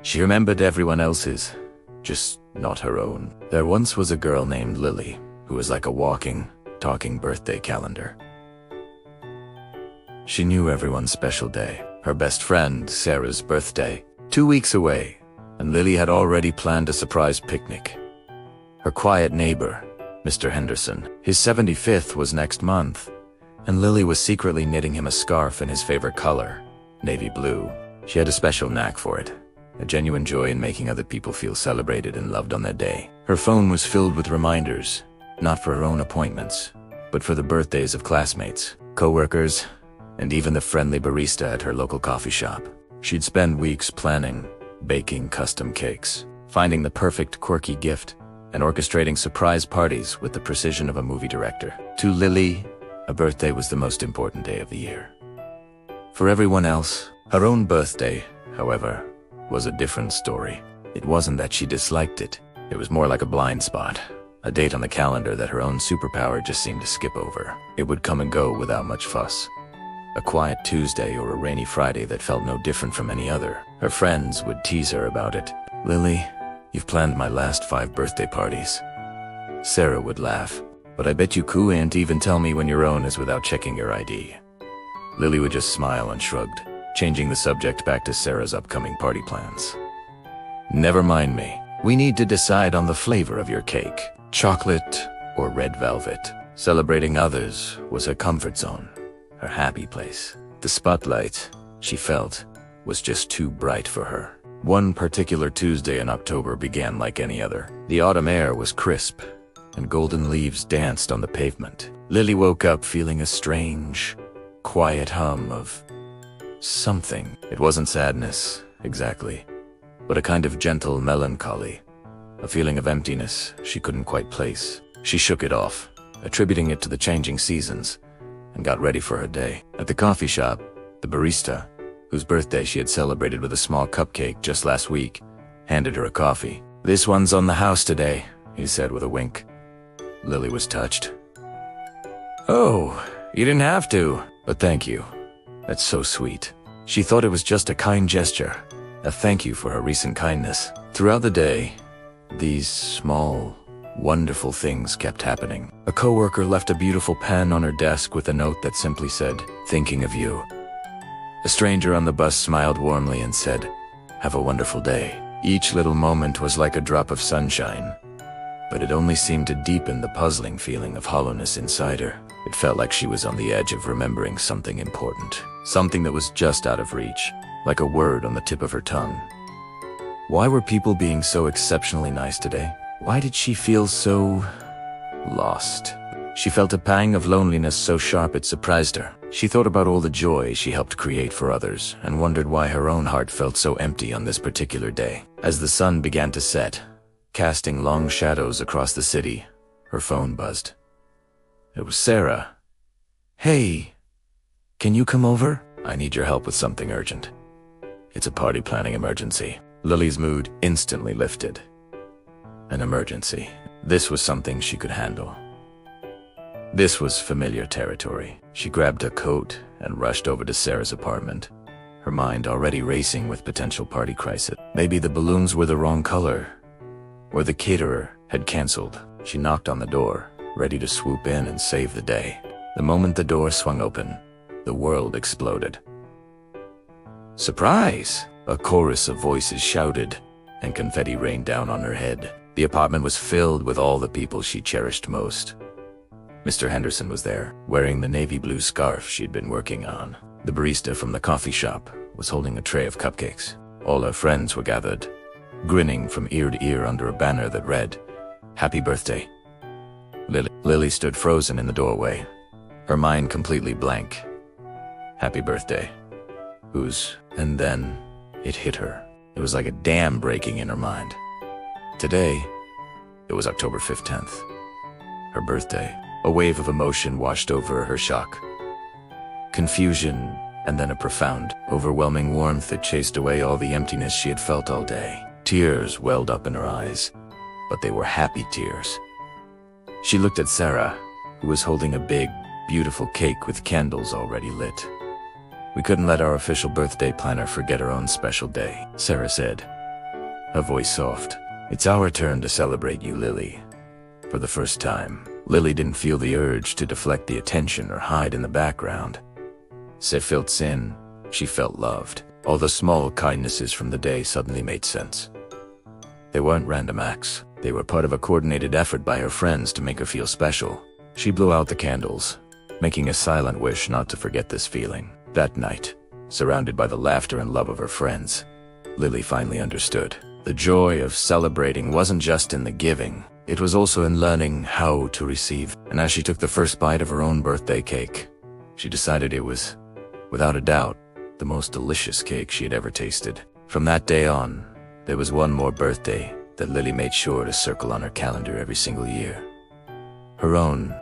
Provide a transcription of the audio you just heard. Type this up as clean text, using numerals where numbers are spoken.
She remembered everyone else's, just not her own. There once was a girl named Lily, who was like a walking, talking birthday calendar. She knew everyone's special day. Her best friend, Sarah's birthday, 2 weeks away, and Lily had already planned a surprise picnic. Her quiet neighbor, Mr. Henderson, his 75th was next month, and Lily was secretly knitting him a scarf in his favorite color, navy blue. She had a special knack for it, a genuine joy in making other people feel celebrated and loved on their day. Her phone was filled with reminders, not for her own appointments, but for the birthdays of classmates, coworkers, and even the friendly barista at her local coffee shop. She'd spend weeks planning, baking custom cakes, finding the perfect quirky gift, and orchestrating surprise parties with the precision of a movie director. To Lily, a birthday was the most important day of the year. For everyone else, her own birthday, however, was a different story. It wasn't that she disliked it. It was more like a blind spot, a date on the calendar that her own superpower just seemed to skip over. It would come and go without much fuss. A quiet Tuesday or a rainy Friday that felt no different from any other. Her friends would tease her about it. "Lily, you've planned my last 5 birthday parties." Sarah would laugh. "But I bet you can't even tell me when your own is without checking your ID." Lily would just smile and shrugged, changing the subject back to Sarah's upcoming party plans. "Never mind me. We need to decide on the flavor of your cake. Chocolate or red velvet." Celebrating others was her comfort zone, her happy place. The spotlight, she felt, was just too bright for her. One particular Tuesday in October began like any other. The autumn air was crisp, and golden leaves danced on the pavement. Lily woke up feeling a strange, quiet hum of something. It wasn't sadness, exactly, but a kind of gentle melancholy, a feeling of emptiness she couldn't quite place. She shook it off, attributing it to the changing seasons, and got ready for her day. At the coffee shop, the barista, whose birthday she had celebrated with a small cupcake just last week, handed her a coffee. "This one's on the house today," he said with a wink. Lily was touched. "Oh, you didn't have to, but thank you. That's so sweet." She thought it was just a kind gesture, a thank you for her recent kindness. Throughout the day, these small, wonderful things kept happening. A coworker left a beautiful pen on her desk with a note that simply said, "Thinking of you." A stranger on the bus smiled warmly and said, "Have a wonderful day." Each little moment was like a drop of sunshine, but it only seemed to deepen the puzzling feeling of hollowness inside her. It felt like she was on the edge of remembering something important, something that was just out of reach, like a word on the tip of her tongue. Why were people being so exceptionally nice today? Why did she feel so lost? She felt a pang of loneliness so sharp it surprised her. She thought about all the joy she helped create for others and wondered why her own heart felt so empty on this particular day. As the sun began to set, casting long shadows across the city, her phone buzzed. It was Sarah. "Hey, can you come over? I need your help with something urgent." "It's a party planning emergency." Lily's mood instantly lifted. An emergency. This was something she could handle. This was familiar territory. She grabbed a coat and rushed over to Sarah's apartment, her mind already racing with potential party crisis. Maybe the balloons were the wrong color, or the caterer had canceled. She knocked on the door, ready to swoop in and save the day. The moment the door swung open, the world exploded. "Surprise!" A chorus of voices shouted, and confetti rained down on her head. The apartment was filled with all the people she cherished most. Mr. Henderson was there, wearing the navy blue scarf she'd been working on. The barista from the coffee shop was holding a tray of cupcakes. All her friends were gathered, grinning from ear to ear under a banner that read, "Happy birthday." Lily stood frozen in the doorway, her mind completely blank. Happy birthday. Whose? And then it hit her. It was like a dam breaking in her mind. Today, it was October 15th, her birthday. A wave of emotion washed over her shock. Confusion, and then a profound, overwhelming warmth that chased away all the emptiness she had felt all day. Tears welled up in her eyes, but they were happy tears. She looked at Sarah, who was holding a big, beautiful cake with candles already lit. 'We couldn't let our official birthday planner forget her own special day,' Sarah said. 'It's a party planning emergency. We need to decide on the flavor of your cake. Chocolate or red velvet.' Lily shook her head. 'Never mind me. We need to decide on the flavor of your cake. Chocolate or red velvet." She felt her voice soft. "It's our turn to celebrate you, Lily." For the first time, Lily didn't feel the urge to deflect the attention or hide in the background. She felt seen, she felt loved. All the small kindnesses from the day suddenly made sense. They weren't random acts. They were part of a coordinated effort by her friends to make her feel special. She blew out the candles, making a silent wish not to forget this feeling. That night, surrounded by the laughter and love of her friends, Lily finally understood. The joy of celebrating wasn't just in the giving, it was also in learning how to receive. And as she took the first bite of her own birthday cake, she decided it was, without a doubt, the most delicious cake she had ever tasted. From that day on, there was one more birthday that Lily made sure to circle on her calendar every single year. Her own.